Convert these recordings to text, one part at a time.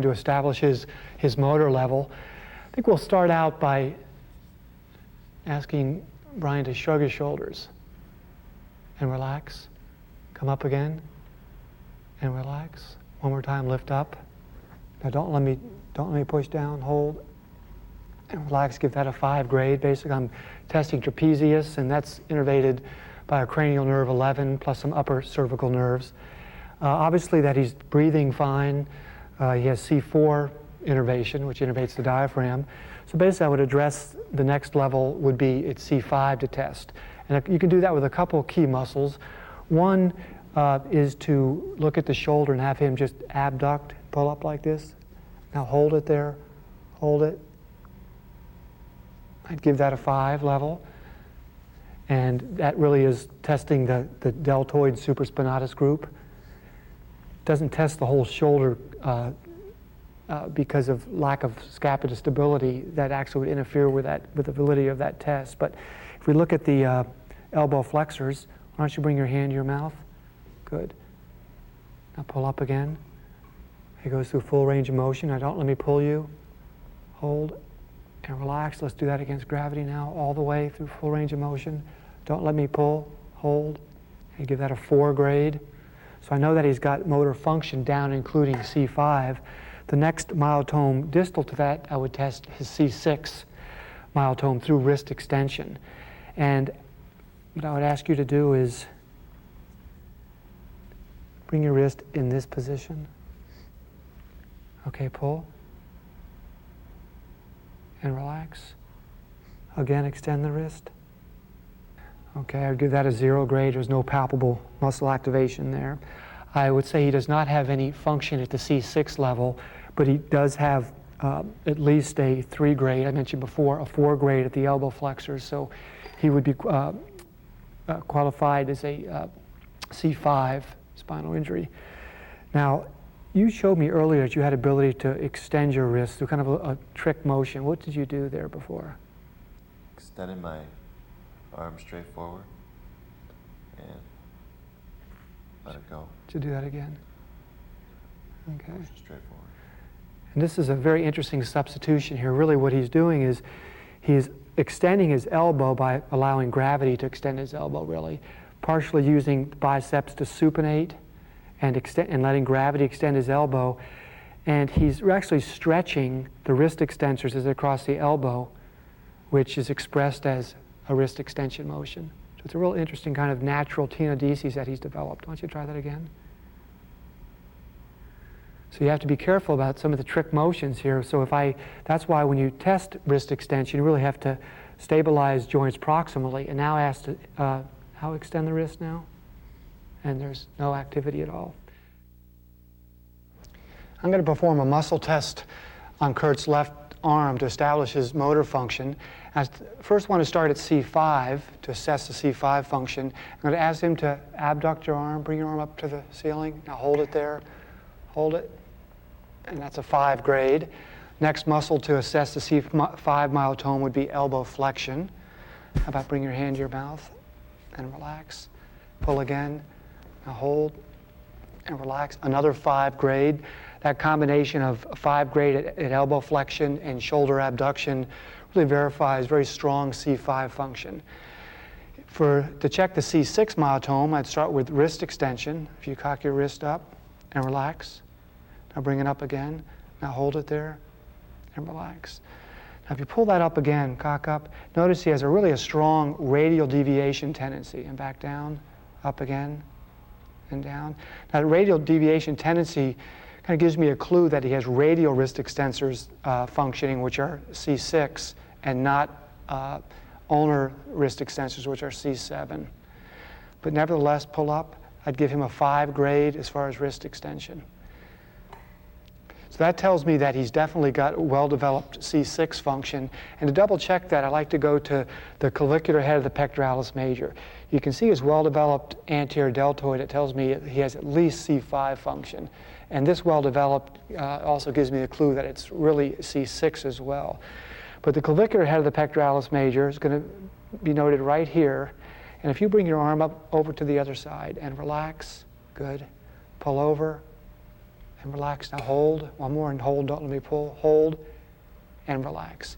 to establish his motor level. I think we'll start out by asking Brian to shrug his shoulders and relax. Come up again and relax. One more time, lift up. Now don't let me push down, hold and relax. Give that a 5 grade. Basically, I'm testing trapezius, and that's innervated by a cranial nerve 11 plus some upper cervical nerves. Obviously that he's breathing fine. He has C4 innervation, which innervates the diaphragm. So basically I would address the next level would be at C5 to test. And you can do that with a couple key muscles. One is to look at the shoulder and have him just abduct, pull up like this. Now hold it there, hold it. I'd give that a 5 level. And that really is testing the deltoid supraspinatus group. Doesn't test the whole shoulder because of lack of scapular stability. That actually would interfere with the validity of that test. But if we look at the elbow flexors, why don't you bring your hand to your mouth? Good. Now pull up again. It goes through full range of motion. Now don't let me pull you. Hold and relax. Let's do that against gravity now, all the way through full range of motion. Don't let me pull. Hold. And give that a 4 grade. So I know that he's got motor function down, including C5. The next myotome distal to that, I would test his C6 myotome through wrist extension. And what I would ask you to do is bring your wrist in this position. Okay, pull. And relax. Again, extend the wrist. Okay, I'd give that a 0 grade. There's no palpable muscle activation there. I would say he does not have any function at the C6 level, but he does have at least a 3 grade. I mentioned before a 4 grade at the elbow flexors, so he would be qualified as a C5 spinal injury. Now, you showed me earlier that you had ability to extend your wrist through kind of a trick motion. What did you do there before? Extended my arm straight forward and let it go. Did you do that again? Okay. Motion straight forward. And this is a very interesting substitution here. Really what he's doing is he's extending his elbow by allowing gravity to extend his elbow, really. Partially using biceps to supinate and letting gravity extend his elbow. And he's actually stretching the wrist extensors as they cross the elbow, which is expressed as a wrist extension motion. So it's a real interesting kind of natural tenodesis that he's developed. Why don't you try that again? So you have to be careful about some of the trick motions here. So that's why when you test wrist extension, you really have to stabilize joints proximally. And now ask to, how extend the wrist now? And there's no activity at all. I'm going to perform a muscle test on Kurt's left arm to establish his motor function. I first want to start at C5 to assess the C5 function. I'm going to ask him to abduct your arm, bring your arm up to the ceiling. Now hold it there, hold it, and that's a 5 grade. Next muscle to assess the C5 myotome would be elbow flexion. How about bring your hand to your mouth and relax. Pull again. Now hold and relax. Another 5 grade. That combination of 5 grade at elbow flexion and shoulder abduction really verifies very strong C5 function. To check the C6 myotome, I'd start with wrist extension. If you cock your wrist up and relax. Now bring it up again. Now hold it there and relax. Now if you pull that up again, cock up, notice he has really a strong radial deviation tendency. And back down, up again, and down. Now the radial deviation tendency kind of gives me a clue that he has radial wrist extensors functioning, which are C6, and not ulnar wrist extensors, which are C7. But nevertheless, pull up. I'd give him a 5 grade as far as wrist extension. So that tells me that he's definitely got well-developed C6 function. And to double check that, I like to go to the clavicular head of the pectoralis major. You can see his well-developed anterior deltoid. It tells me he has at least C5 function. And this well-developed also gives me the clue that it's really C6 as well. But the clavicular head of the pectoralis major is going to be noted right here. And if you bring your arm up over to the other side and relax, good. Pull over and relax. Now hold. One more and hold. Don't let me pull. Hold and relax.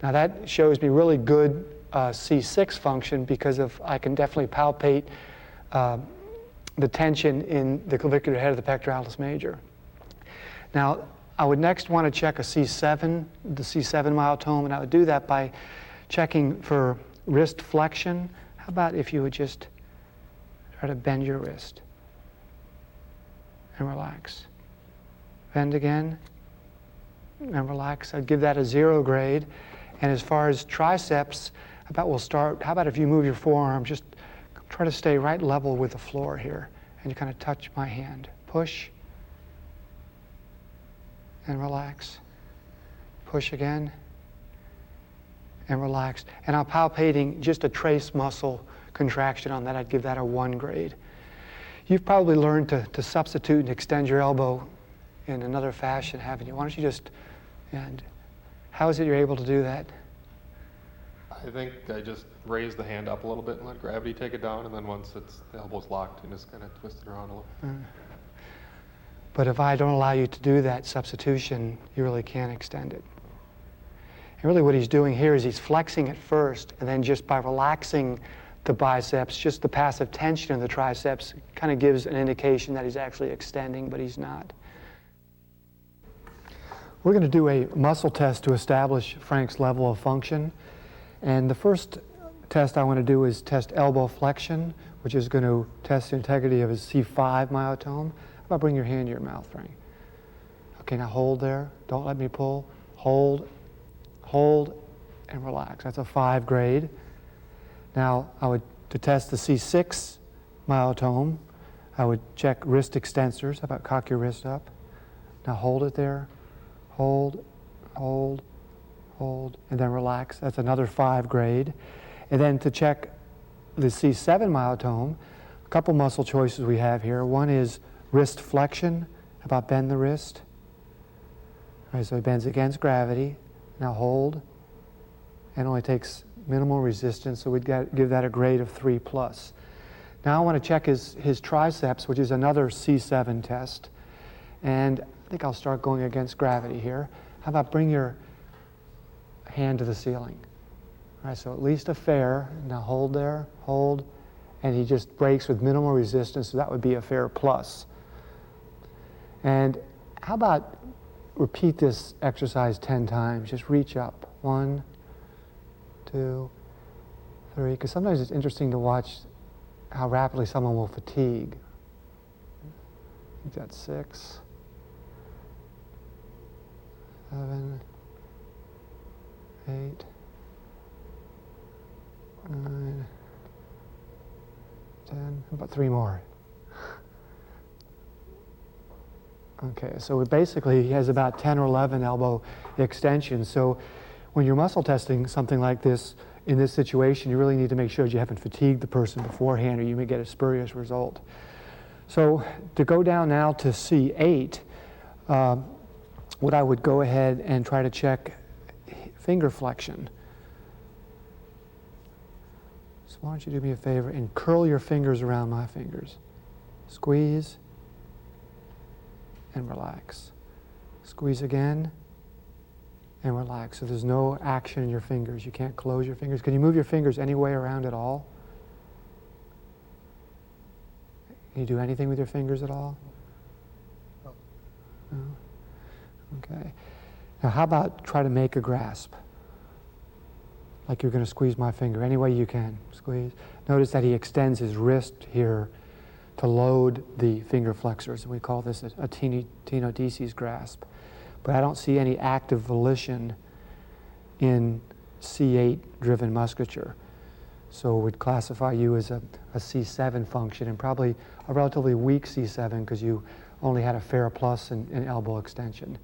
Now that shows me really good C6 function because I can definitely palpate the tension in the clavicular head of the pectoralis major. Now I would next want to check a C7, the C7 myotome, and I would do that by checking for wrist flexion. How about if you would just try to bend your wrist and relax. Bend again and relax. I'd give that a 0 grade. And as far as triceps, how about if you move your forearm, just try to stay right level with the floor here. And you kind of touch my hand. Push and relax. Push again and relax. And I'm palpating just a trace muscle contraction on that. I'd give that a 1 grade. You've probably learned to substitute and extend your elbow in another fashion, haven't you? Why don't you just, and how is it you're able to do that? I think I just raise the hand up a little bit and let gravity take it down, and then once the elbow's locked, and just kind of twist it around a little. But if I don't allow you to do that substitution, you really can't extend it. And really what he's doing here is he's flexing it first, and then just by relaxing the biceps, just the passive tension in the triceps kind of gives an indication that he's actually extending, but he's not. We're going to do a muscle test to establish Frank's level of function. And the first test I want to do is test elbow flexion, which is going to test the integrity of his C5 myotome. How about bring your hand to your mouth, Frank? Okay, now hold there. Don't let me pull. Hold, and relax. That's a 5 grade. Now, to test the C6 myotome, I would check wrist extensors. How about cock your wrist up? Now hold it there. Hold, and then relax. That's another 5 grade. And then to check the C7 myotome, a couple muscle choices we have here. One is wrist flexion. How about bend the wrist? All right, so he bends against gravity. Now hold. And only takes minimal resistance, so we'd give that a grade of 3+. Now I want to check his triceps, which is another C7 test. And I think I'll start going against gravity here. How about bring your hand to the ceiling? All right, so at least a fair. Now hold there, hold, and he just breaks with minimal resistance, so that would be a fair plus. And how about repeat this exercise 10 times? Just reach up. 1, 2, 3, because sometimes it's interesting to watch how rapidly someone will fatigue. You've got 6, 7, 8, 9, 10, about 3 more. Okay, so basically he has about 10 or 11 elbow extensions. So when you're muscle testing something like this, in this situation, you really need to make sure you haven't fatigued the person beforehand, or you may get a spurious result. So to go down now to C8, what I would go ahead and try to check finger flexion. So why don't you do me a favor and curl your fingers around my fingers. Squeeze and relax. Squeeze again and relax. So there's no action in your fingers. You can't close your fingers. Can you move your fingers any way around at all? Can you do anything with your fingers at all? No? Okay. Now how about try to make a grasp? Like you're going to squeeze my finger. Any way you can. Squeeze. Notice that he extends his wrist here to load the finger flexors. And we call this a tenodesis grasp. But I don't see any active volition in C8-driven musculature. So we'd classify you as a C7 function, and probably a relatively weak C7 because you only had a fair plus in elbow extension.